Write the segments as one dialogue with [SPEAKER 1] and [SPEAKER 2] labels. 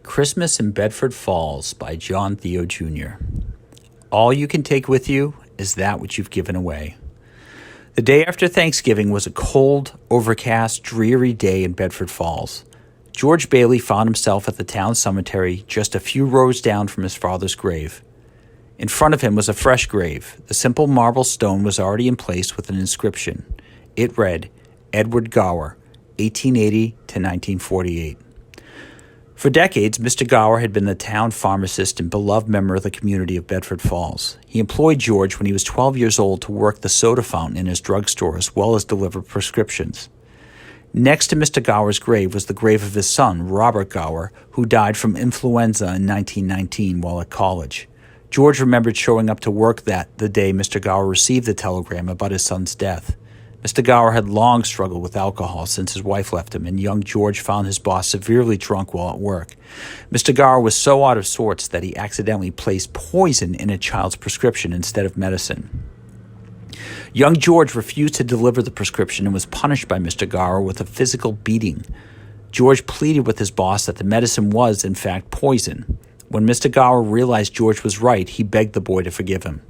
[SPEAKER 1] Christmas in Bedford Falls by John Theo Jr. All you can take with you is that which you've given away. The day after Thanksgiving was a cold, overcast, dreary day in Bedford Falls. George Bailey found himself at the town cemetery just a few rows down from his father's grave. In front of him was a fresh grave. The simple marble stone was already in place with an inscription. It read, Edward Gower, 1880 to 1948. For decades, Mr. Gower had been the town pharmacist and beloved member of the community of Bedford Falls. He employed George when he was 12 years old to work the soda fountain in his drugstore as well as deliver prescriptions. Next to Mr. Gower's grave was the grave of his son, Robert Gower, who died from influenza in 1919 while at college. George remembered showing up to work the day Mr. Gower received the telegram about his son's death. Mr. Gower had long struggled with alcohol since his wife left him, and young George found his boss severely drunk while at work. Mr. Gower was so out of sorts that he accidentally placed poison in a child's prescription instead of medicine. Young George refused to deliver the prescription and was punished by Mr. Gower with a physical beating. George pleaded with his boss that the medicine was, in fact, poison. When Mr. Gower realized George was right, he begged the boy to forgive him.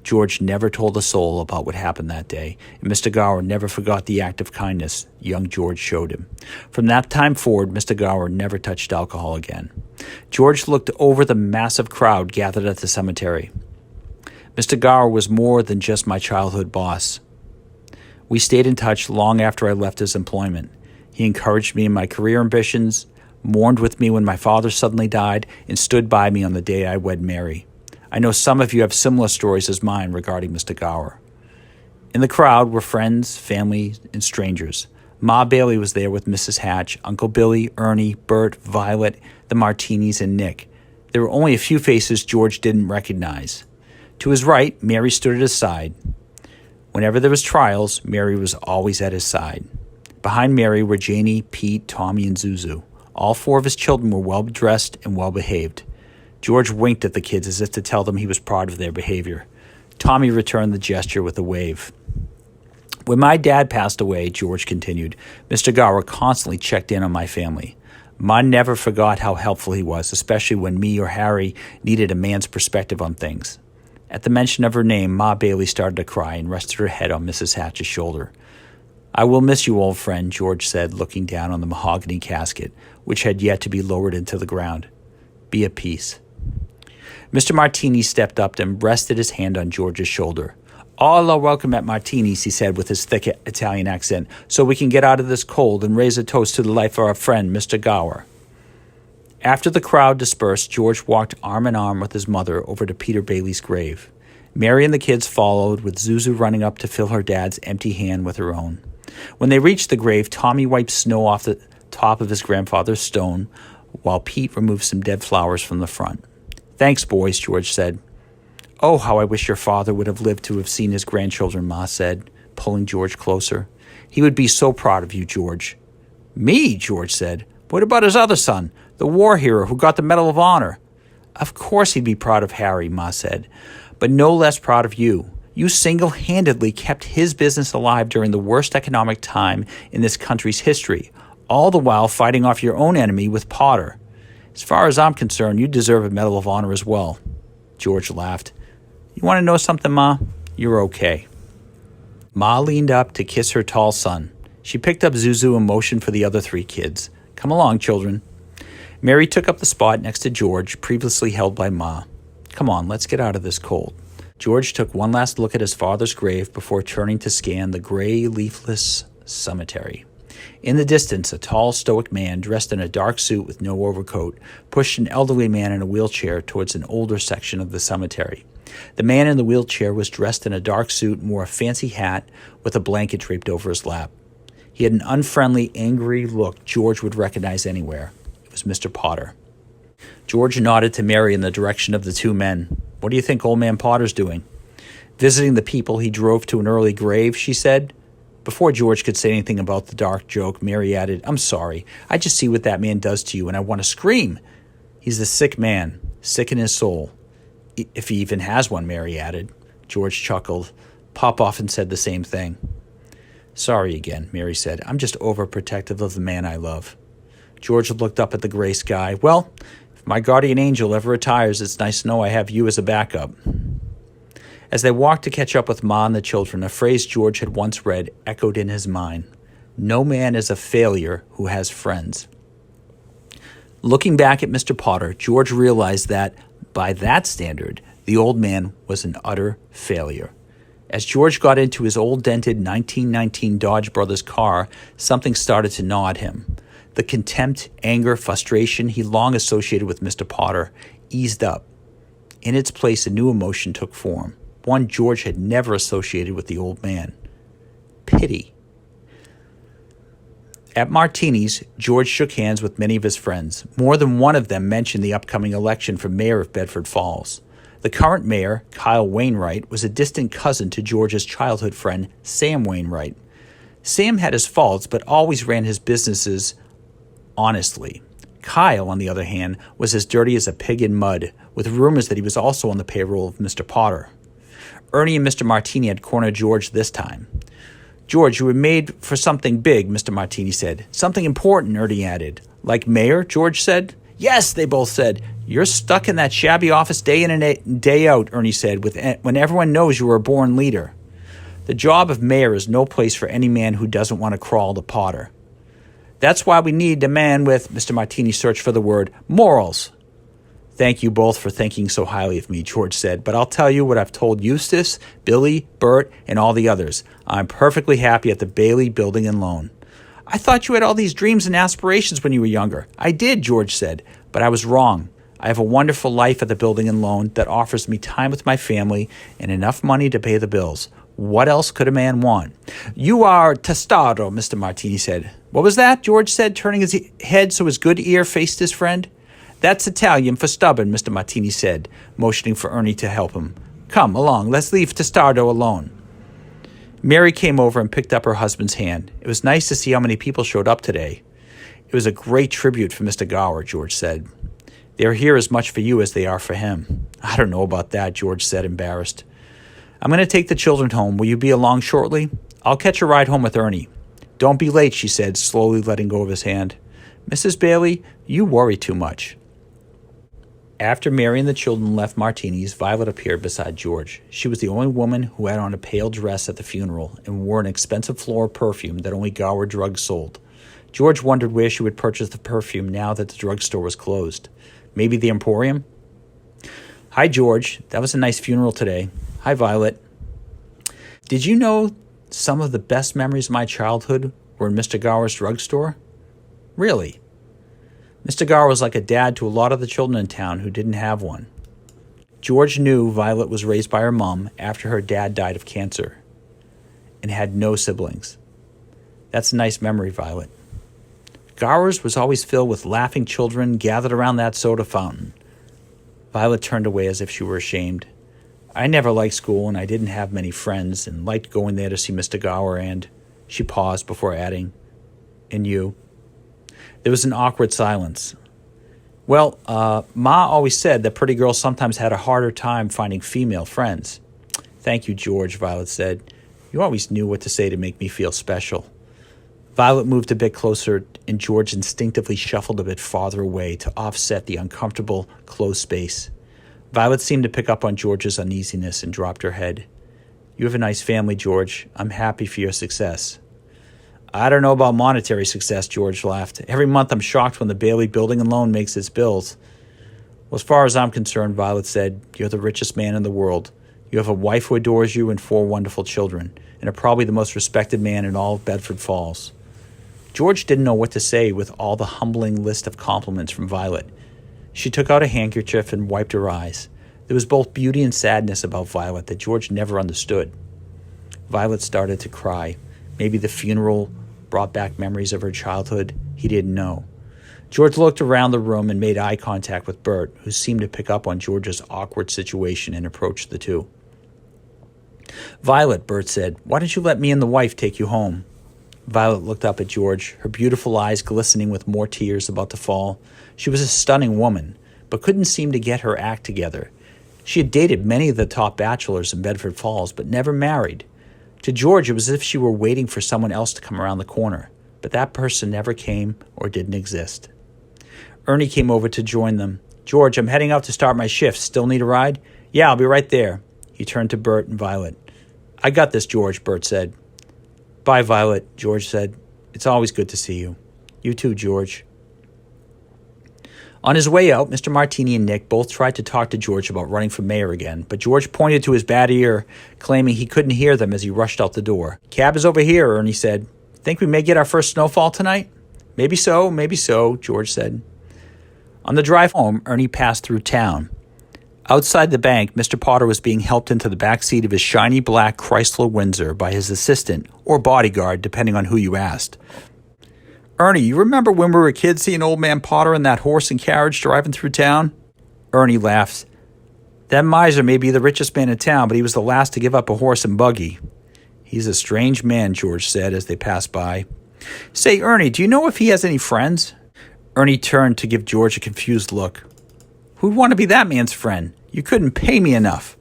[SPEAKER 1] George never told a soul about what happened that day, and Mr. Gower never forgot the act of kindness young George showed him. From that time forward, Mr. Gower never touched alcohol again. George looked over the massive crowd gathered at the cemetery. Mr. Gower was more than just my childhood boss. We stayed in touch long after I left his employment. He encouraged me in my career ambitions, mourned with me when my father suddenly died, and stood by me on the day I wed Mary. I know some of you have similar stories as mine regarding Mr. Gower. In the crowd were friends, family, and strangers. Ma Bailey was there with Mrs. Hatch, Uncle Billy, Ernie, Bert, Violet, the Martinis, and Nick. There were only a few faces George didn't recognize. To his right, Mary stood at his side. Whenever there was trials, Mary was always at his side. Behind Mary were Janie, Pete, Tommy, and Zuzu. All four of his children were well-dressed and well-behaved. George winked at the kids as if to tell them he was proud of their behavior. Tommy returned the gesture with a wave. When my dad passed away, George continued, Mr. Gower constantly checked in on my family. Ma never forgot how helpful he was, especially when me or Harry needed a man's perspective on things. At the mention of her name, Ma Bailey started to cry and rested her head on Mrs. Hatch's shoulder. I will miss you, old friend, George said, looking down on the mahogany casket, which had yet to be lowered into the ground. Be at peace. Mr. Martini stepped up and rested his hand on George's shoulder. All are welcome at Martini's, he said with his thick Italian accent, so we can get out of this cold and raise a toast to the life of our friend, Mr. Gower. After the crowd dispersed, George walked arm in arm with his mother over to Peter Bailey's grave. Mary and the kids followed, with Zuzu running up to fill her dad's empty hand with her own. When they reached the grave, Tommy wiped snow off the top of his grandfather's stone, while Pete removed some dead flowers from the front. Thanks, boys, George said. Oh, how I wish your father would have lived to have seen his grandchildren, Ma said, pulling George closer. He would be so proud of you, George. Me, George said. What about his other son, the war hero who got the Medal of Honor? Of course he'd be proud of Harry, Ma said, but no less proud of you. You single-handedly kept his business alive during the worst economic time in this country's history, all the while fighting off your own enemy with Potter. As far as I'm concerned, you deserve a Medal of Honor as well. George laughed. You want to know something, Ma? You're okay. Ma leaned up to kiss her tall son. She picked up Zuzu and motioned for the other three kids. Come along, children. Mary took up the spot next to George, previously held by Ma. Come on, let's get out of this cold. George took one last look at his father's grave before turning to scan the gray, leafless cemetery. In the distance, a tall, stoic man dressed in a dark suit with no overcoat pushed an elderly man in a wheelchair towards an older section of the cemetery. The man in the wheelchair was dressed in a dark suit and wore a fancy hat with a blanket draped over his lap. He had an unfriendly, angry look George would recognize anywhere. It was Mr. Potter. George nodded to Mary in the direction of the two men. What do you think old man Potter's doing? Visiting the people he drove to an early grave, she said. Before George could say anything about the dark joke, Mary added, I'm sorry. I just see what that man does to you, and I want to scream. He's a sick man, sick in his soul. If he even has one, Mary added. George chuckled. Pop often said the same thing. Sorry again, Mary said. I'm just overprotective of the man I love. George looked up at the gray sky. Well, if my guardian angel ever retires, it's nice to know I have you as a backup. As they walked to catch up with Ma and the children, a phrase George had once read echoed in his mind. No man is a failure who has friends. Looking back at Mr. Potter, George realized that, by that standard, the old man was an utter failure. As George got into his old dented 1919 Dodge Brothers car, something started to gnaw at him. The contempt, anger, frustration he long associated with Mr. Potter eased up. In its place, a new emotion took form, one George had never associated with the old man. Pity. At Martini's, George shook hands with many of his friends. More than one of them mentioned the upcoming election for mayor of Bedford Falls. The current mayor, Kyle Wainwright, was a distant cousin to George's childhood friend, Sam Wainwright. Sam had his faults, but always ran his businesses honestly. Kyle, on the other hand, was as dirty as a pig in mud, with rumors that he was also on the payroll of Mr. Potter. Ernie and Mr. Martini had cornered George this time. George, you were made for something big, Mr. Martini said. Something important, Ernie added. Like mayor, George said. Yes, they both said. You're stuck in that shabby office day in and day out, Ernie said, when everyone knows you were a born leader. The job of mayor is no place for any man who doesn't want to crawl to Potter. That's why we need a man with, Mr. Martini searched for the word, morals. Thank you both for thinking so highly of me, George said, but I'll tell you what I've told Eustace, Billy, Bert, and all the others. I'm perfectly happy at the Bailey Building and Loan. I thought you had all these dreams and aspirations when you were younger. I did, George said, but I was wrong. I have a wonderful life at the Building and Loan that offers me time with my family and enough money to pay the bills. What else could a man want? You are testardo, Mr. Martini said. What was that? George said, turning his head so his good ear faced his friend. That's Italian for stubborn, Mr. Martini said, motioning for Ernie to help him. Come along, let's leave Testardo alone. Mary came over and picked up her husband's hand. It was nice to see how many people showed up today. It was a great tribute for Mr. Gower, George said. They're here as much for you as they are for him. I don't know about that, George said, embarrassed. I'm going to take the children home. Will you be along shortly? I'll catch a ride home with Ernie. Don't be late, she said, slowly letting go of his hand. Mrs. Bailey, you worry too much. After Mary and the children left Martini's, Violet appeared beside George. She was the only woman who had on a pale dress at the funeral and wore an expensive floral perfume that only Gower Drugs sold. George wondered where she would purchase the perfume now that the drugstore was closed. Maybe the Emporium? Hi, George. That was a nice funeral today. Hi, Violet. Did you know some of the best memories of my childhood were in Mr. Gower's drugstore? Really? Mr. Gower was like a dad to a lot of the children in town who didn't have one. George knew Violet was raised by her mom after her dad died of cancer and had no siblings. That's a nice memory, Violet. Gower's was always filled with laughing children gathered around that soda fountain. Violet turned away as if she were ashamed. I never liked school, and I didn't have many friends, and liked going there to see Mr. Gower, and... She paused before adding, and you. There was an awkward silence. Well, Ma always said that pretty girls sometimes had a harder time finding female friends. Thank you, George, Violet said. You always knew what to say to make me feel special. Violet moved a bit closer, and George instinctively shuffled a bit farther away to offset the uncomfortable, closed space. Violet seemed to pick up on George's uneasiness and dropped her head. You have a nice family, George. I'm happy for your success. I don't know about monetary success, George laughed. Every month I'm shocked when the Bailey Building and Loan makes its bills. Well, as far as I'm concerned, Violet said, you're the richest man in the world. You have a wife who adores you and 4 wonderful children, and are probably the most respected man in all of Bedford Falls. George didn't know what to say with all the humbling list of compliments from Violet. She took out a handkerchief and wiped her eyes. There was both beauty and sadness about Violet that George never understood. Violet started to cry. Maybe the funeral brought back memories of her childhood. He didn't know. George looked around the room and made eye contact with Bert, who seemed to pick up on George's awkward situation and approached the two. Violet, Bert said, why don't you let me and the wife take you home? Violet looked up at George, her beautiful eyes glistening with more tears about to fall. She was a stunning woman, but couldn't seem to get her act together. She had dated many of the top bachelors in Bedford Falls, but never married. To George, it was as if she were waiting for someone else to come around the corner, but that person never came or didn't exist. Ernie came over to join them. George, I'm heading out to start my shift. Still need a ride? Yeah, I'll be right there. He turned to Bert and Violet. I got this, George, Bert said. Bye, Violet, George said. It's always good to see you. You too, George. On his way out, Mr. Martini and Nick both tried to talk to George about running for mayor again, but George pointed to his bad ear, claiming he couldn't hear them as he rushed out the door. Cab is over here, Ernie said. Think we may get our first snowfall tonight? Maybe so, George said. On the drive home, Ernie passed through town. Outside the bank, Mr. Potter was being helped into the back seat of his shiny black Chrysler Windsor by his assistant, or bodyguard, depending on who you asked. Ernie, you remember when we were kids seeing old man Potter in that horse and carriage driving through town? Ernie laughed. That miser may be the richest man in town, but he was the last to give up a horse and buggy. He's a strange man, George said as they passed by. Say, Ernie, do you know if he has any friends? Ernie turned to give George a confused look. Who'd want to be that man's friend? You couldn't pay me enough.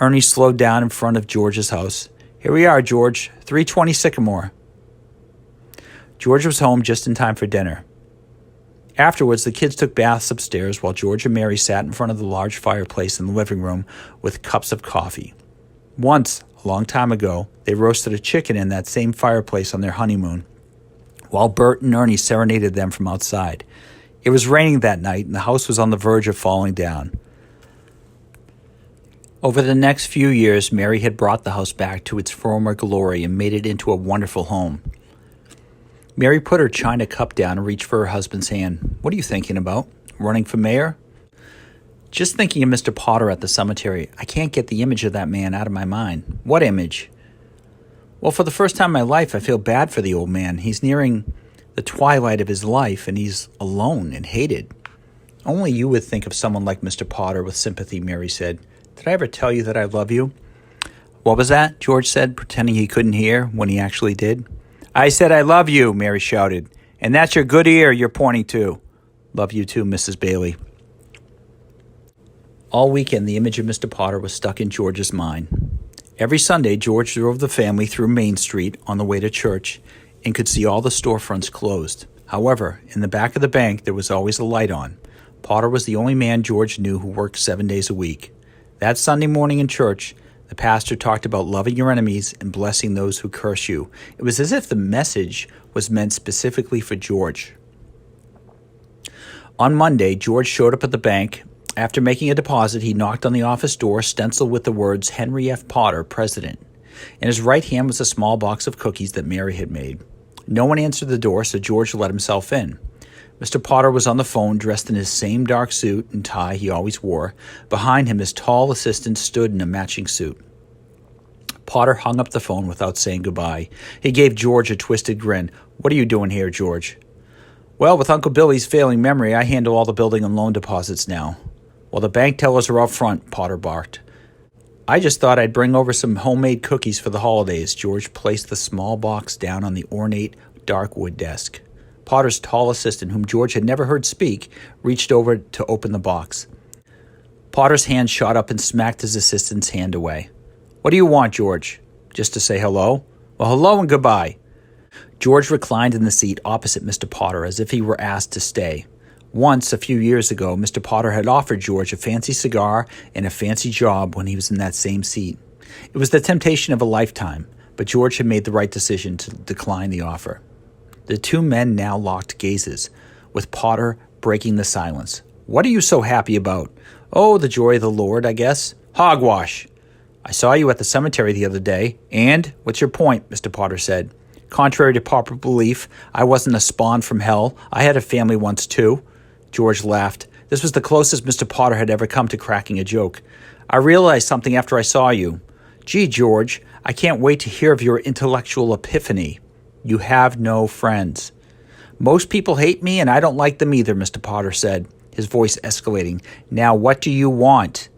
[SPEAKER 1] Ernie slowed down in front of George's house. Here we are, George, 320 Sycamore. George was home just in time for dinner. Afterwards, the kids took baths upstairs while George and Mary sat in front of the large fireplace in the living room with cups of coffee. Once, a long time ago, they roasted a chicken in that same fireplace on their honeymoon, while Bert and Ernie serenaded them from outside. It was raining that night, and the house was on the verge of falling down. Over the next few years, Mary had brought the house back to its former glory and made it into a wonderful home. Mary put her china cup down and reached for her husband's hand. What are you thinking about? Running for mayor? Just thinking of Mr. Potter at the cemetery. I can't get the image of that man out of my mind. What image? Well, for the first time in my life, I feel bad for the old man. He's nearing the twilight of his life, and he's alone and hated. Only you would think of someone like Mr. Potter with sympathy, Mary said. Did I ever tell you that I love you? What was that? George said, pretending he couldn't hear when he actually did. I said I love you, Mary shouted. And that's your good ear you're pointing to. Love you too, Mrs. Bailey. All weekend, the image of Mr. Potter was stuck in George's mind. Every Sunday, George drove the family through Main Street on the way to church and could see all the storefronts closed. However, in the back of the bank, there was always a light on. Potter was the only man George knew who worked 7 days a week. That Sunday morning in church, the pastor talked about loving your enemies and blessing those who curse you. It was as if the message was meant specifically for George. On Monday, George showed up at the bank. After making a deposit, he knocked on the office door, stenciled with the words Henry F. Potter, President. In his right hand was a small box of cookies that Mary had made. No one answered the door, so George let himself in. Mr. Potter was on the phone, dressed in his same dark suit and tie he always wore. Behind him, his tall assistant stood in a matching suit. Potter hung up the phone without saying goodbye. He gave George a twisted grin. What are you doing here, George? Well, with Uncle Billy's failing memory, I handle all the building and loan deposits now. Well, the bank tellers are out front, Potter barked. I just thought I'd bring over some homemade cookies for the holidays. George placed the small box down on the ornate, dark wood desk. Potter's tall assistant, whom George had never heard speak, reached over to open the box. Potter's hand shot up and smacked his assistant's hand away. What do you want, George? Just to say hello? Well, hello and goodbye. George reclined in the seat opposite Mr. Potter as if he were asked to stay. Once, a few years ago, Mr. Potter had offered George a fancy cigar and a fancy job when he was in that same seat. It was the temptation of a lifetime, but George had made the right decision to decline the offer. The two men now locked gazes, with Potter breaking the silence. What are you so happy about? Oh, the joy of the Lord, I guess. Hogwash! I saw you at the cemetery the other day, and what's your point? Mr. Potter said. Contrary to popular belief, I wasn't a spawn from hell. I had a family once, too. George laughed. This was the closest Mr. Potter had ever come to cracking a joke. I realized something after I saw you. Gee, George, I can't wait to hear of your intellectual epiphany. You have no friends. Most people hate me, and I don't like them either, Mr. Potter said, his voice escalating. Now, what do you want?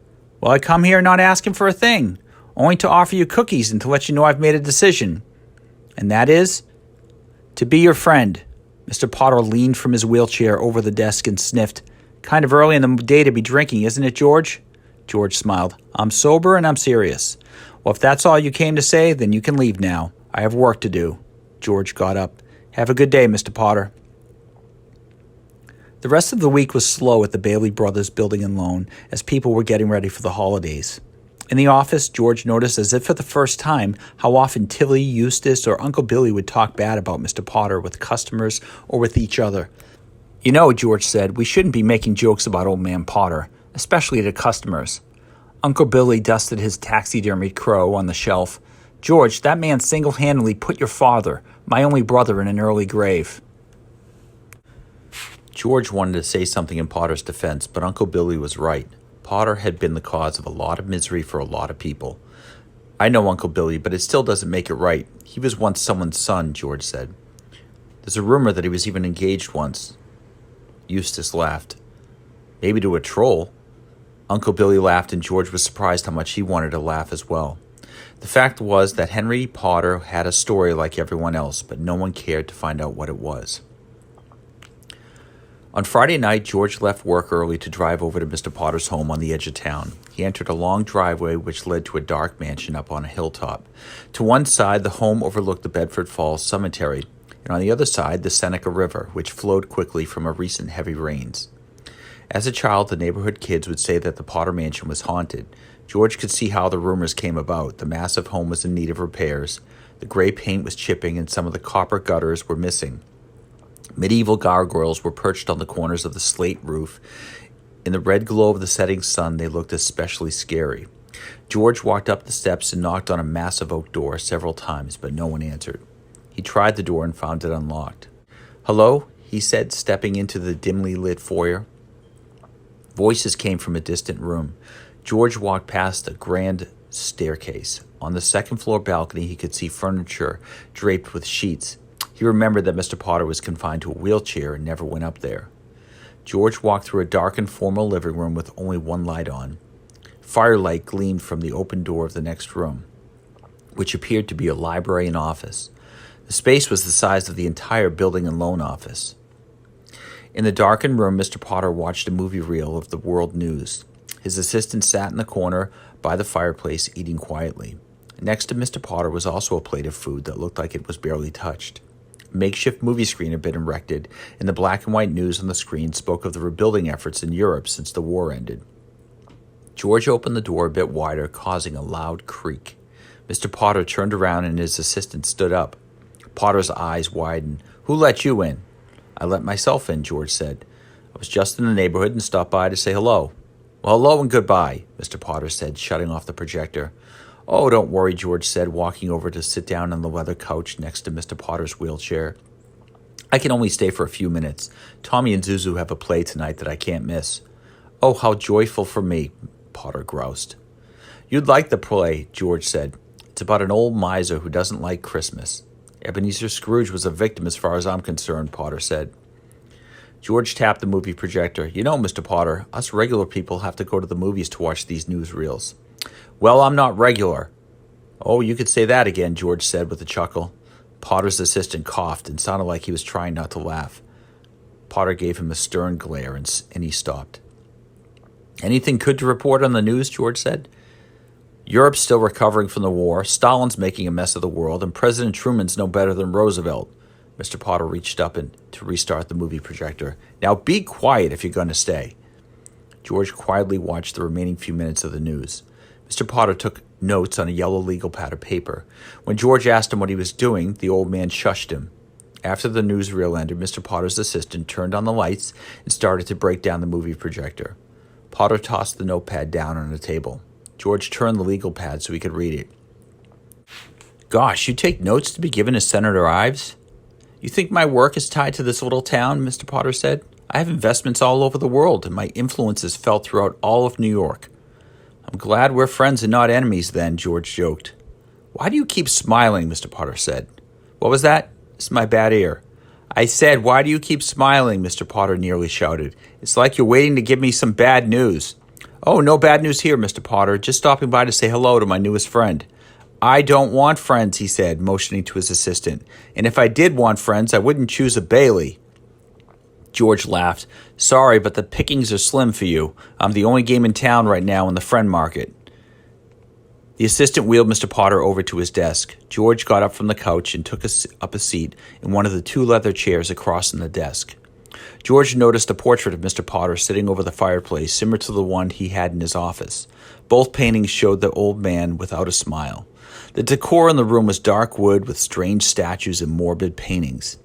[SPEAKER 1] Well, I come here not asking for a thing, only to offer you cookies and to let you know I've made a decision. And that is? To be your friend. Mr. Potter leaned from his wheelchair over the desk and sniffed. Kind of early in the day to be drinking, isn't it, George? George smiled. I'm sober and I'm serious. Well, if that's all you came to say, then you can leave now. I have work to do. George got up. Have a good day, Mr. Potter. The rest of the week was slow at the Bailey Brothers Building and Loan as people were getting ready for the holidays. In the office, George noticed, as if for the first time, how often Tilly, Eustace, or Uncle Billy would talk bad about Mr. Potter with customers or with each other. "You know," George said, "we shouldn't be making jokes about old man Potter, especially to customers." Uncle Billy dusted his taxidermied crow on the shelf. "George, that man single-handedly put your father, my only brother, in an early grave." George wanted to say something in Potter's defense, but Uncle Billy was right. Potter had been the cause of a lot of misery for a lot of people. "I know, Uncle Billy, but it still doesn't make it right. He was once someone's son," George said. "There's a rumor that he was even engaged once." Eustace laughed. "Maybe to a troll." Uncle Billy laughed, and George was surprised how much he wanted to laugh as well. The fact was that Henry Potter had a story like everyone else, but no one cared to find out what it was. On Friday night, George left work early to drive over to Mr. Potter's home on the edge of town. He entered a long driveway which led to a dark mansion up on a hilltop. To one side, the home overlooked the Bedford Falls Cemetery, and on the other side, the Seneca River, which flowed quickly from a recent heavy rains. As a child, the neighborhood kids would say that the Potter mansion was haunted. George could see how the rumors came about. The massive home was in need of repairs. The gray paint was chipping, and some of the copper gutters were missing. Medieval gargoyles were perched on the corners of the slate roof. In the red glow of the setting sun, they looked especially scary. George walked up the steps and knocked on a massive oak door several times, but no one answered. He tried the door and found it unlocked. "Hello?" he said, stepping into the dimly lit foyer. Voices came from a distant room. George walked past a grand staircase. On the second-floor balcony, he could see furniture draped with sheets. He remembered that Mr. Potter was confined to a wheelchair and never went up there. George walked through a dark and formal living room with only one light on. Firelight gleamed from the open door of the next room, which appeared to be a library and office. The space was the size of the entire building and loan office. In the darkened room, Mr. Potter watched a movie reel of the world news. His assistant sat in the corner by the fireplace, eating quietly. Next to Mr. Potter was also a plate of food that looked like it was barely touched. A makeshift movie screen had been erected, and the black and white news on the screen spoke of the rebuilding efforts in Europe since the war ended. George opened the door a bit wider, causing a loud creak. Mr. Potter turned around and his assistant stood up. Potter's eyes widened. "Who let you in?" "I let myself in," George said. "I was just in the neighborhood and stopped by to say hello." "Well, hello and goodbye," Mr. Potter said, shutting off the projector. "Oh, don't worry," George said, walking over to sit down on the leather couch next to Mr. Potter's wheelchair. "I can only stay for a few minutes. Tommy and Zuzu have a play tonight that I can't miss." "Oh, how joyful for me," Potter groused. "You'd like the play," George said. "It's about an old miser who doesn't like Christmas." "Ebenezer Scrooge was a victim as far as I'm concerned," Potter said. George tapped the movie projector. "You know, Mr. Potter, us regular people have to go to the movies to watch these newsreels." "Well, I'm not regular." "Oh, you could say that again," George said with a chuckle. Potter's assistant coughed and sounded like he was trying not to laugh. Potter gave him a stern glare and he stopped. "Anything good to report on the news?" George said. "Europe's still recovering from the war, Stalin's making a mess of the world, and President Truman's no better than Roosevelt." Mr. Potter reached up to restart the movie projector. "Now be quiet if you're going to stay." George quietly watched the remaining few minutes of the news. Mr. Potter took notes on a yellow legal pad of paper. When George asked him what he was doing, the old man shushed him. After the newsreel ended, Mr. Potter's assistant turned on the lights and started to break down the movie projector. Potter tossed the notepad down on the table. George turned the legal pad so he could read it. "Gosh, you take notes to be given to Senator Ives?" "You think my work is tied to this little town?" Mr. Potter said. "I have investments all over the world, and my influence is felt throughout all of New York." "I'm glad we're friends and not enemies then," George joked. "Why do you keep smiling?" Mr. Potter said. "What was that?" "It's my bad ear." "I said, why do you keep smiling?" Mr. Potter nearly shouted. "It's like you're waiting to give me some bad news." "Oh, no bad news here, Mr. Potter. Just stopping by to say hello to my newest friend." "I don't want friends," he said, motioning to his assistant. "And if I did want friends, I wouldn't choose a Bailey." George laughed. "Sorry, but the pickings are slim for you. I'm the only game in town right now in the friend market." The assistant wheeled Mr. Potter over to his desk. George got up from the couch and took up a seat in one of the two leather chairs across from the desk. George noticed a portrait of Mr. Potter sitting over the fireplace, similar to the one he had in his office. Both paintings showed the old man without a smile. The decor in the room was dark wood with strange statues and morbid paintings.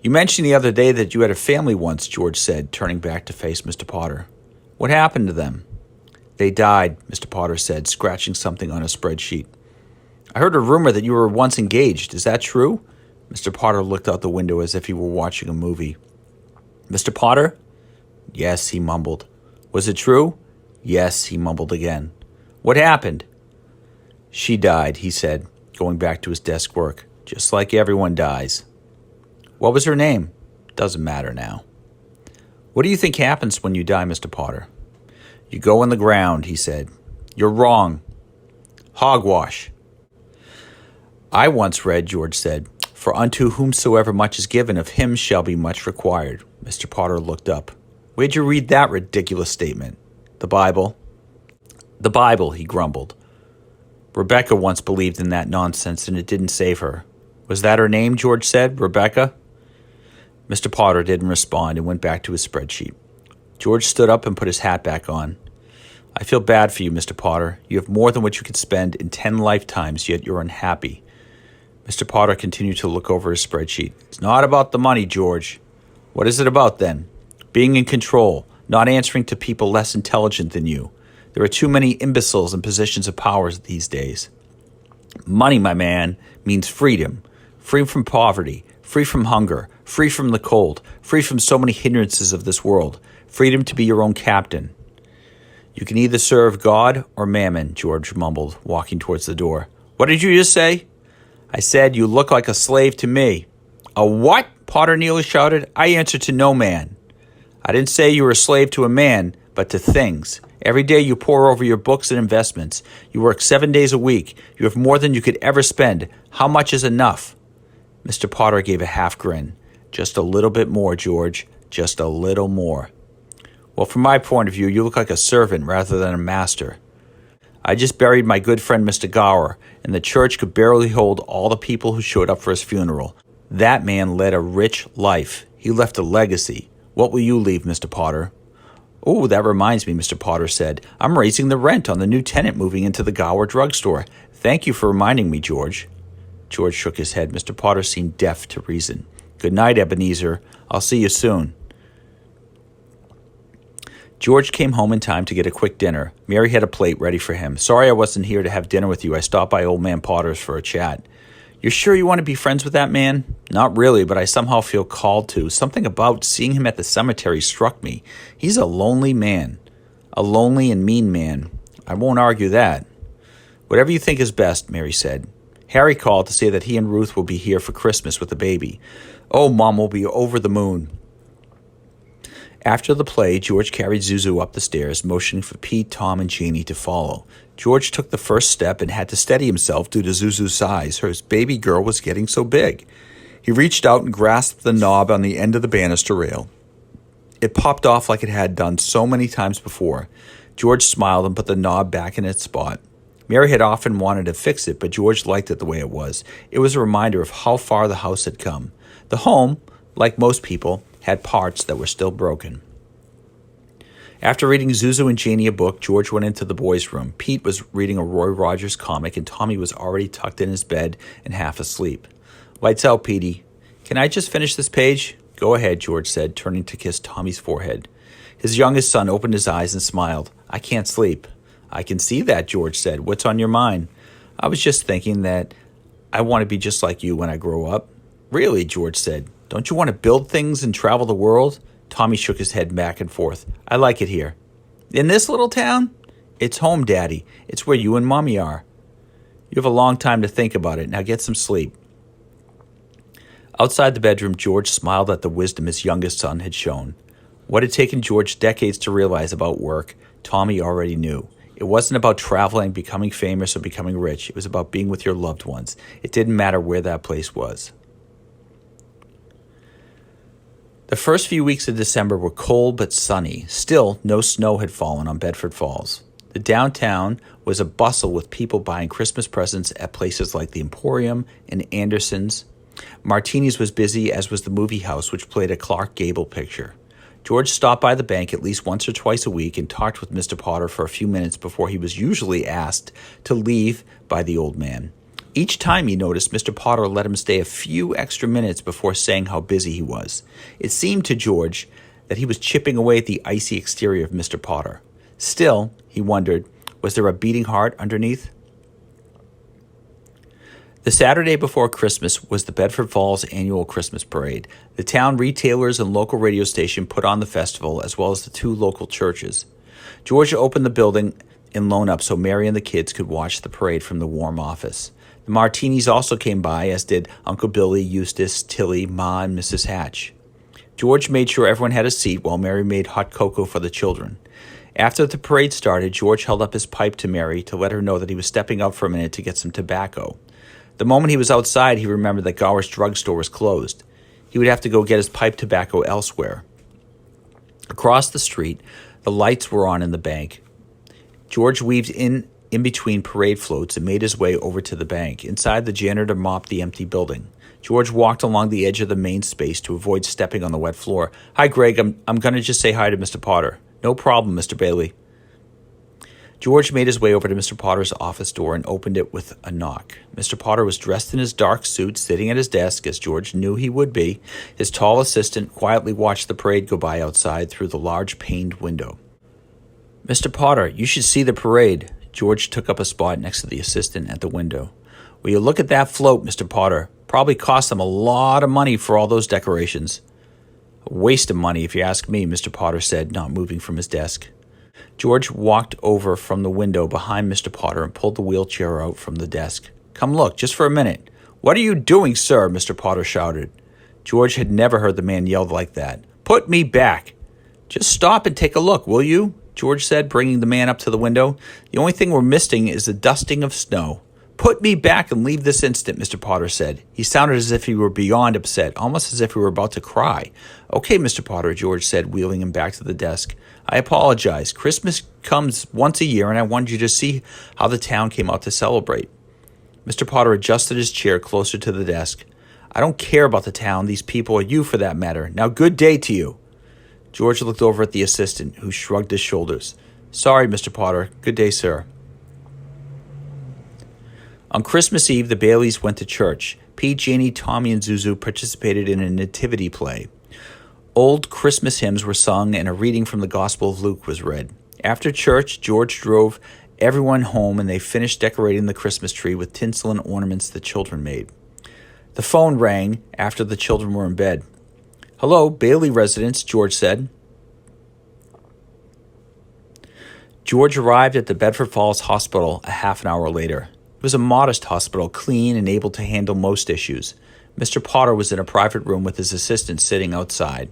[SPEAKER 1] "You mentioned the other day that you had a family once," George said, turning back to face Mr. Potter. "What happened to them?" "They died," Mr. Potter said, scratching something on a spreadsheet. "I heard a rumor that you were once engaged. Is that true?" Mr. Potter looked out the window as if he were watching a movie. "Mr. Potter?" "Yes," he mumbled. "Was it true?" "Yes," he mumbled again. "What happened?" "She died," he said, going back to his desk work. "Just like everyone dies." "What was her name?" "Doesn't matter now." "What do you think happens when you die, Mr. Potter?" "You go in the ground," he said. "You're wrong." "Hogwash." "I once read," George said, "for unto whomsoever much is given, of him shall be much required." Mr. Potter looked up. "Where'd you read that ridiculous statement?" "The Bible." "The Bible," he grumbled. "Rebecca once believed in that nonsense, and it didn't save her." "Was that her name?" George said. "Rebecca?" Mr. Potter didn't respond and went back to his spreadsheet. George stood up and put his hat back on. "I feel bad for you, Mr. Potter. You have more than what you could spend in 10 lifetimes, yet you're unhappy." Mr. Potter continued to look over his spreadsheet. "It's not about the money, George." "What is it about, then?" "Being in control, not answering to people less intelligent than you. There are too many imbeciles in positions of power these days." "Money, my man, means freedom. Free from poverty, free from hunger, free from the cold, free from so many hindrances of this world. Freedom to be your own captain." "You can either serve God or Mammon," George mumbled, walking towards the door. "What did you just say?" "I said you look like a slave to me." "A what?" Potter nearly shouted. "I answer to no man." "I didn't say you were a slave to a man, but to things. Every day you pore over your books and investments. You work 7 days a week. You have more than you could ever spend. How much is enough?" Mr. Potter gave a half grin. "Just a little bit more, George. Just a little more." "Well, from my point of view, you look like a servant rather than a master." "I just buried my good friend Mr. Gower, and the church could barely hold all the people who showed up for his funeral. That man led a rich life. He left a legacy. What will you leave, Mr. Potter?" "Oh, that reminds me," Mr. Potter said. "I'm raising the rent on the new tenant moving into the Gower drugstore. Thank you for reminding me, George." George shook his head. Mr. Potter seemed deaf to reason. "Good night, Ebenezer. I'll see you soon." George came home in time to get a quick dinner. Mary had a plate ready for him. "Sorry I wasn't here to have dinner with you. I stopped by Old Man Potter's for a chat." "You're sure you want to be friends with that man?" "Not really, but I somehow feel called to. Something about seeing him at the cemetery struck me. He's a lonely man. A lonely and mean man. I won't argue that." "Whatever you think is best," Mary said. "Harry called to say that he and Ruth will be here for Christmas with the baby. Oh, Mom will be over the moon." After the play, George carried Zuzu up the stairs, motioning for Pete, Tom, and Janie to follow. George took the first step and had to steady himself due to Zuzu's size. Her baby girl was getting so big. He reached out and grasped the knob on the end of the banister rail. It popped off like it had done so many times before. George smiled and put the knob back in its spot. Mary had often wanted to fix it, but George liked it the way it was. It was a reminder of how far the house had come. The home, like most people, had parts that were still broken. After reading Zuzu and Janie a book, George went into the boys' room. Pete was reading a Roy Rogers comic, and Tommy was already tucked in his bed and half asleep. "Lights out, Petey." "Can I just finish this page?" "Go ahead," George said, turning to kiss Tommy's forehead. His youngest son opened his eyes and smiled. "I can't sleep." "I can see that," George said. "What's on your mind?" "I was just thinking that I want to be just like you when I grow up." "Really?" George said. "Don't you want to build things and travel the world?" Tommy shook his head back and forth. "I like it here." "In this little town?" "It's home, Daddy. It's where you and Mommy are." "You have a long time to think about it. Now get some sleep." Outside the bedroom, George smiled at the wisdom his youngest son had shown. What had taken George decades to realize about work, Tommy already knew. It wasn't about traveling, becoming famous, or becoming rich. It was about being with your loved ones. It didn't matter where that place was. The first few weeks of December were cold but sunny. Still, no snow had fallen on Bedford Falls. The downtown was a bustle with people buying Christmas presents at places like the Emporium and Anderson's. Martini's was busy, as was the movie house, which played a Clark Gable picture. George stopped by the bank at least once or twice a week and talked with Mr. Potter for a few minutes before he was usually asked to leave by the old man. Each time, he noticed, Mr. Potter let him stay a few extra minutes before saying how busy he was. It seemed to George that he was chipping away at the icy exterior of Mr. Potter. Still, he wondered, was there a beating heart underneath? The Saturday before Christmas was the Bedford Falls annual Christmas parade. The town retailers and local radio station put on the festival, as well as the 2 local churches. George opened the building in loan-up so Mary and the kids could watch the parade from the warm office. The Martinis also came by, as did Uncle Billy, Eustace, Tilly, Ma, and Mrs. Hatch. George made sure everyone had a seat while Mary made hot cocoa for the children. After the parade started, George held up his pipe to Mary to let her know that he was stepping out for a minute to get some tobacco. The moment he was outside, he remembered that Gower's drugstore was closed. He would have to go get his pipe tobacco elsewhere. Across the street, the lights were on in the bank. George weaved in between parade floats and made his way over to the bank. Inside, the janitor mopped the empty building. George walked along the edge of the main space to avoid stepping on the wet floor. "Hi, Greg. I'm going to just say hi to Mr. Potter." "No problem, Mr. Bailey." George made his way over to Mr. Potter's office door and opened it with a knock. Mr. Potter was dressed in his dark suit, sitting at his desk, as George knew he would be. His tall assistant quietly watched the parade go by outside through the large paned window. "Mr. Potter, you should see the parade." George took up a spot next to the assistant at the window. "Will you look at that float, Mr. Potter? Probably cost them a lot of money for all those decorations." "A waste of money, if you ask me," Mr. Potter said, not moving from his desk. George walked over from the window behind Mr. Potter and pulled the wheelchair out from the desk. "Come look, just for a minute." "What are you doing, sir?" Mr. Potter shouted. George had never heard the man yell like that. "Put me back." "Just stop and take a look, will you?" George said, bringing the man up to the window. "The only thing we're missing is the dusting of snow." "Put me back and leave this instant," Mr. Potter said. He sounded as if he were beyond upset, almost as if he were about to cry. "Okay, Mr. Potter," George said, wheeling him back to the desk. "I apologize. Christmas comes once a year, and I wanted you to see how the town came out to celebrate." Mr. Potter adjusted his chair closer to the desk. "I don't care about the town, these people, or you for that matter. Now, good day to you." George looked over at the assistant, who shrugged his shoulders. "Sorry, Mr. Potter. Good day, sir." On Christmas Eve, the Baileys went to church. Pete, Janie, Tommy, and Zuzu participated in a nativity play. Old Christmas hymns were sung, and a reading from the Gospel of Luke was read. After church, George drove everyone home, and they finished decorating the Christmas tree with tinsel and ornaments the children made. The phone rang after the children were in bed. "Hello, Bailey residence," George said. George arrived at the Bedford Falls Hospital a half an hour later. It was a modest hospital, clean and able to handle most issues. Mr. Potter was in a private room with his assistant sitting outside.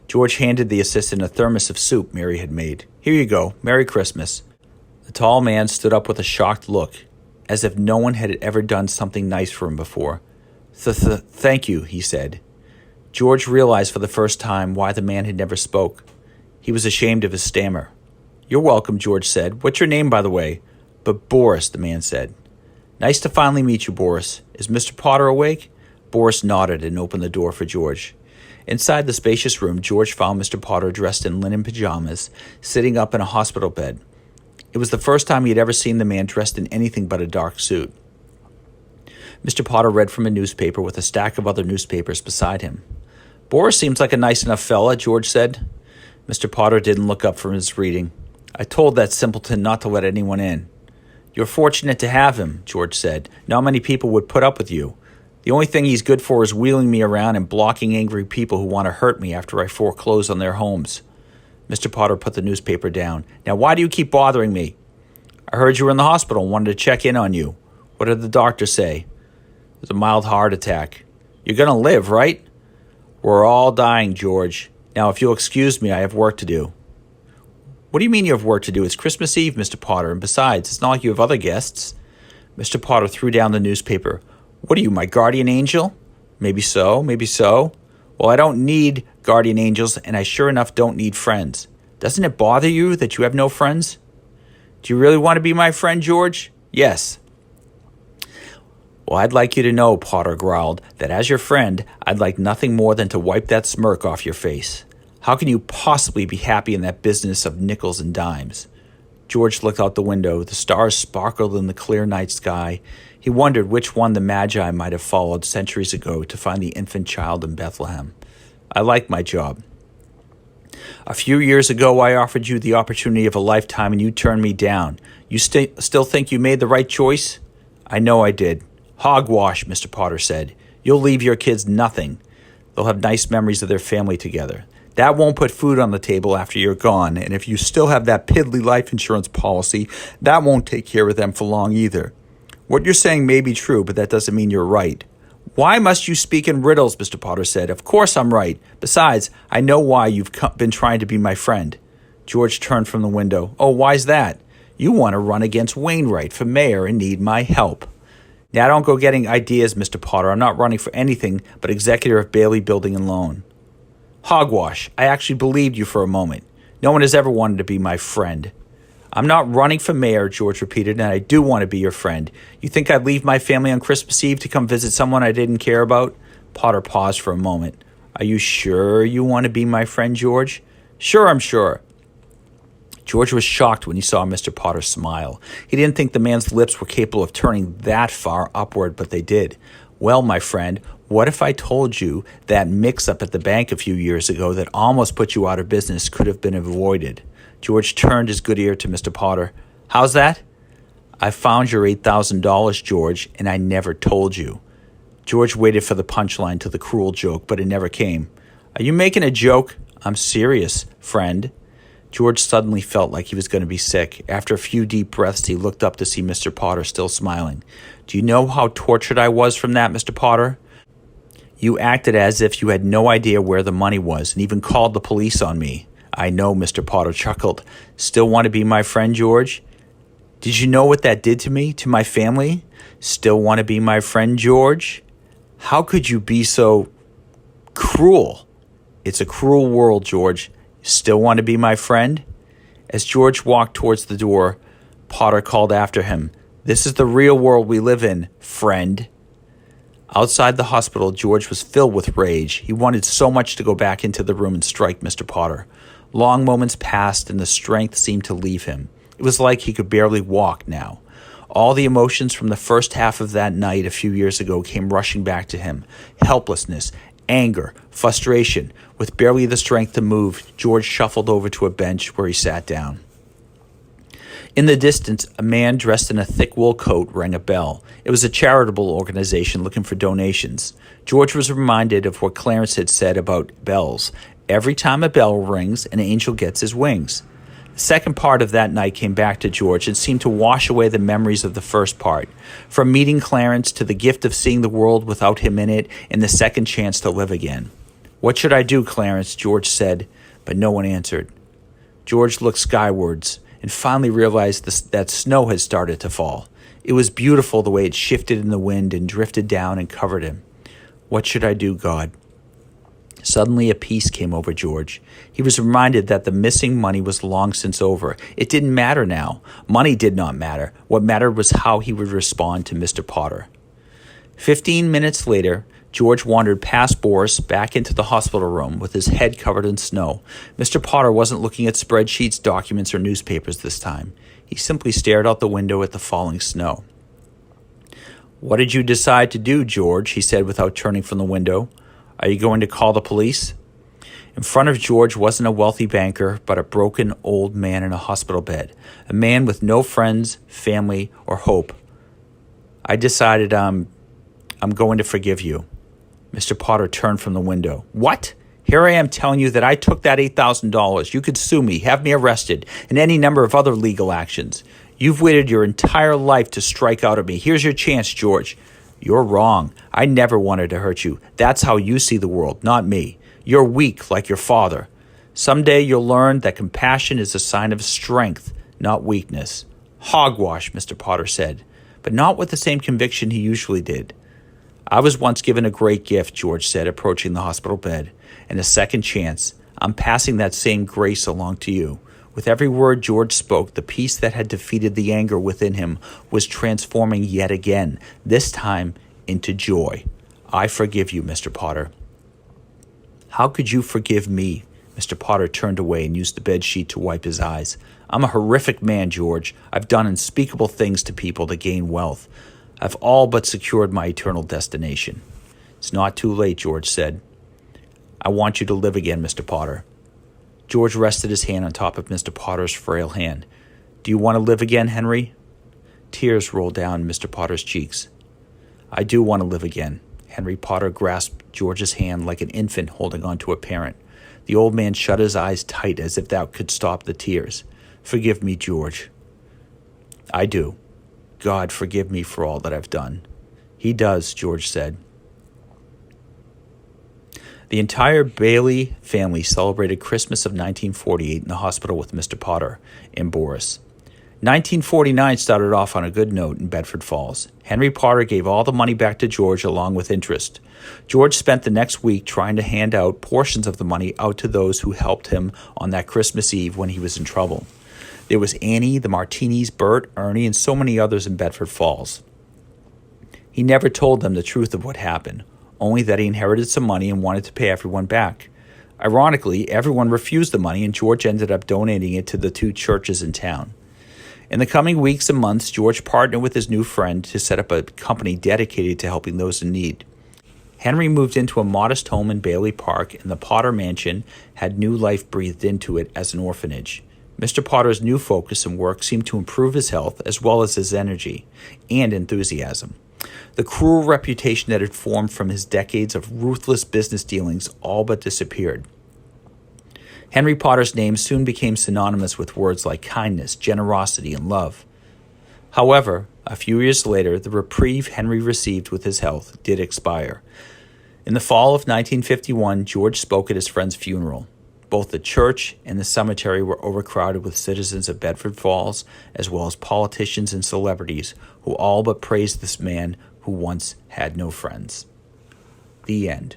[SPEAKER 1] George handed the assistant a thermos of soup Mary had made. "Here you go. Merry Christmas." The tall man stood up with a shocked look, as if no one had ever done something nice for him before. Thank you," he said. George realized for the first time why the man had never spoke. He was ashamed of his stammer. "You're welcome," George said. "What's your name, by the way?" "But Boris," the man said. "Nice to finally meet you, Boris. Is Mr. Potter awake?" Boris nodded and opened the door for George. Inside the spacious room, George found Mr. Potter dressed in linen pajamas, sitting up in a hospital bed. It was the first time he had ever seen the man dressed in anything but a dark suit. Mr. Potter read from a newspaper with a stack of other newspapers beside him. "Boris seems like a nice enough fella," George said. Mr. Potter didn't look up from his reading. "I told that simpleton not to let anyone in." "You're fortunate to have him," George said. "Not many people would put up with you. The only thing he's good for is wheeling me around and blocking angry people who want to hurt me after I foreclose on their homes." Mr. Potter put the newspaper down. "Now, why do you keep bothering me?" "I heard you were in the hospital and wanted to check in on you. What did the doctor say?" "It was a mild heart attack." "You're going to live, right?" "We're all dying, George. Now, if you'll excuse me, I have work to do." "What do you mean you have work to do? It's Christmas Eve, Mr. Potter, and besides, it's not like you have other guests." Mr. Potter threw down the newspaper. "What are you, my guardian angel?" Maybe so. "Well, I don't need guardian angels, and I sure enough don't need friends. Doesn't it bother you that you have no friends?" "Do you really want to be my friend, George?" "Yes." Well, I'd like you to know, Potter growled, that as your friend, I'd like nothing more than to wipe that smirk off your face. How can you possibly be happy in that business of nickels and dimes? George looked out the window. The stars sparkled in the clear night sky. He wondered which one the Magi might have followed centuries ago to find the infant child in Bethlehem. I like my job. A few years ago, I offered you the opportunity of a lifetime and you turned me down. You still think you made the right choice? I know I did. Hogwash, Mr. Potter said. You'll leave your kids nothing. They'll have nice memories of their family together. That won't put food on the table after you're gone, and if you still have that piddly life insurance policy, that won't take care of them for long either. What you're saying may be true, but that doesn't mean you're right. Why must you speak in riddles, Mr. Potter said. Of course I'm right. Besides, I know why you've been trying to be my friend. George turned from the window. Oh, why's that? You want to run against Wainwright for mayor and need my help. Now don't go getting ideas, Mr. Potter. I'm not running for anything but executor of Bailey Building and Loan. Hogwash. I actually believed you for a moment. No one has ever wanted to be my friend. I'm not running for mayor, George repeated, and I do want to be your friend. You think I'd leave my family on Christmas Eve to come visit someone I didn't care about? Potter paused for a moment. Are you sure you want to be my friend, George? Sure, I'm sure. George was shocked when he saw Mr. Potter smile. He didn't think the man's lips were capable of turning that far upward, but they did. Well, my friend, what if I told you that mix-up at the bank a few years ago that almost put you out of business could have been avoided? George turned his good ear to Mr. Potter. How's that? I found your $8,000, George, and I never told you. George waited for the punchline to the cruel joke, but it never came. Are you making a joke? I'm serious, friend. George suddenly felt like he was going to be sick. After a few deep breaths, he looked up to see Mr. Potter still smiling. Do you know how tortured I was from that, Mr. Potter? You acted as if you had no idea where the money was and even called the police on me. I know, Mr. Potter chuckled. Still want to be my friend, George? Did you know what that did to me, to my family? Still want to be my friend, George? How could you be so cruel? It's a cruel world, George. Still want to be my friend? As George walked towards the door, Potter called after him. This is the real world we live in, friend. Outside the hospital, George was filled with rage. He wanted so much to go back into the room and strike Mr. Potter. Long moments passed and the strength seemed to leave him. It was like he could barely walk now. All the emotions from the first half of that night a few years ago came rushing back to him. Helplessness, anger, frustration. With barely the strength to move, George shuffled over to a bench where he sat down. In the distance, a man dressed in a thick wool coat rang a bell. It was a charitable organization looking for donations. George was reminded of what Clarence had said about bells. Every time a bell rings, an angel gets his wings. The second part of that night came back to George and seemed to wash away the memories of the first part. From meeting Clarence to the gift of seeing the world without him in it and the second chance to live again. What should I do, Clarence? George said, but no one answered. George looked skywards and finally realized that snow had started to fall. It was beautiful the way it shifted in the wind and drifted down and covered him. What should I do, God? Suddenly a peace came over George. He was reminded that the missing money was long since over. It didn't matter now. Money did not matter. What mattered was how he would respond to Mr. Potter. 15 minutes later, George wandered past Boris back into the hospital room with his head covered in snow. Mr. Potter wasn't looking at spreadsheets, documents, or newspapers this time. He simply stared out the window at the falling snow. What did you decide to do, George? He said without turning from the window. Are you going to call the police? In front of George wasn't a wealthy banker, but a broken old man in a hospital bed, a man with no friends, family, or hope. I decided I'm going to forgive you. Mr. Potter turned from the window. What? Here I am telling you that I took that $8,000. You could sue me, have me arrested, and any number of other legal actions. You've waited your entire life to strike out at me. Here's your chance, George. You're wrong. I never wanted to hurt you. That's how you see the world, not me. You're weak like your father. Someday you'll learn that compassion is a sign of strength, not weakness. Hogwash, Mr. Potter said, but not with the same conviction he usually did. I was once given a great gift, George said, approaching the hospital bed, and a second chance. I'm passing that same grace along to you. With every word George spoke, the peace that had defeated the anger within him was transforming yet again. This time, into joy. I forgive you, Mr. Potter. How could you forgive me? Mr. Potter turned away and used the bedsheet to wipe his eyes. I'm a horrific man, George. I've done unspeakable things to people to gain wealth. I've all but secured my eternal destination. It's not too late, George said. I want you to live again, Mr. Potter. George rested his hand on top of Mr. Potter's frail hand. Do you want to live again, Henry? Tears rolled down Mr. Potter's cheeks. I do want to live again. Henry Potter grasped George's hand like an infant holding on to a parent. The old man shut his eyes tight as if that could stop the tears. Forgive me, George. I do. God, forgive me for all that I've done. He does, George said. The entire Bailey family celebrated Christmas of 1948 in the hospital with Mr. Potter and Boris. 1949 started off on a good note in Bedford Falls. Henry Potter gave all the money back to George along with interest. George spent the next week trying to hand out portions of the money out to those who helped him on that Christmas Eve when he was in trouble. There was Annie, the Martinis, Bert, Ernie, and so many others in Bedford Falls. He never told them the truth of what happened, only that he inherited some money and wanted to pay everyone back. Ironically, everyone refused the money, and George ended up donating it to the 2 churches in town. In the coming weeks and months, George partnered with his new friend to set up a company dedicated to helping those in need. Henry moved into a modest home in Bailey Park, and the Potter mansion had new life breathed into it as an orphanage. Mr. Potter's new focus and work seemed to improve his health as well as his energy and enthusiasm. The cruel reputation that had formed from his decades of ruthless business dealings all but disappeared. Henry Potter's name soon became synonymous with words like kindness, generosity, and love. However, a few years later, the reprieve Henry received with his health did expire. In the fall of 1951, George spoke at his friend's funeral. Both the church and the cemetery were overcrowded with citizens of Bedford Falls, as well as politicians and celebrities who all but praised this man who once had no friends. The end.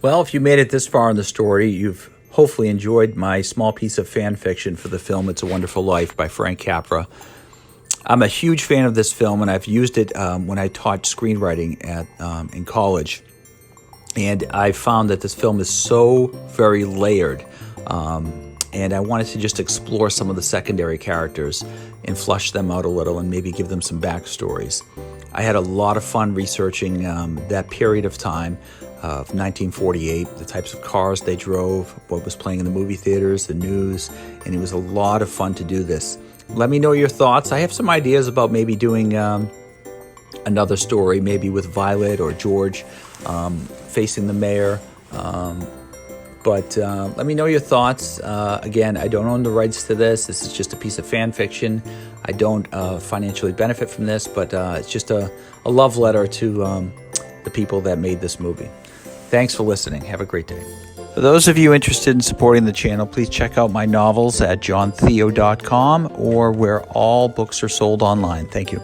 [SPEAKER 1] Well, if you made it this far in the story, you've hopefully enjoyed my small piece of fan fiction for the film It's a Wonderful Life by Frank Capra. I'm a huge fan of this film, and I've used it when I taught screenwriting in college. And I found that this film is so very layered, and I wanted to just explore some of the secondary characters and flush them out a little and maybe give them some backstories. I had a lot of fun researching that period of time of 1948, the types of cars they drove, what was playing in the movie theaters, the news, and it was a lot of fun to do this. Let me know your thoughts. I have some ideas about maybe doing another story, maybe with Violet or George facing the mayor. But let me know your thoughts. Again, I don't own the rights to this. This is just a piece of fan fiction. I don't financially benefit from this, but it's just a love letter to the people that made this movie. Thanks for listening. Have a great day. For those of you interested in supporting the channel, please check out my novels at johntheo.com or where all books are sold online. Thank you.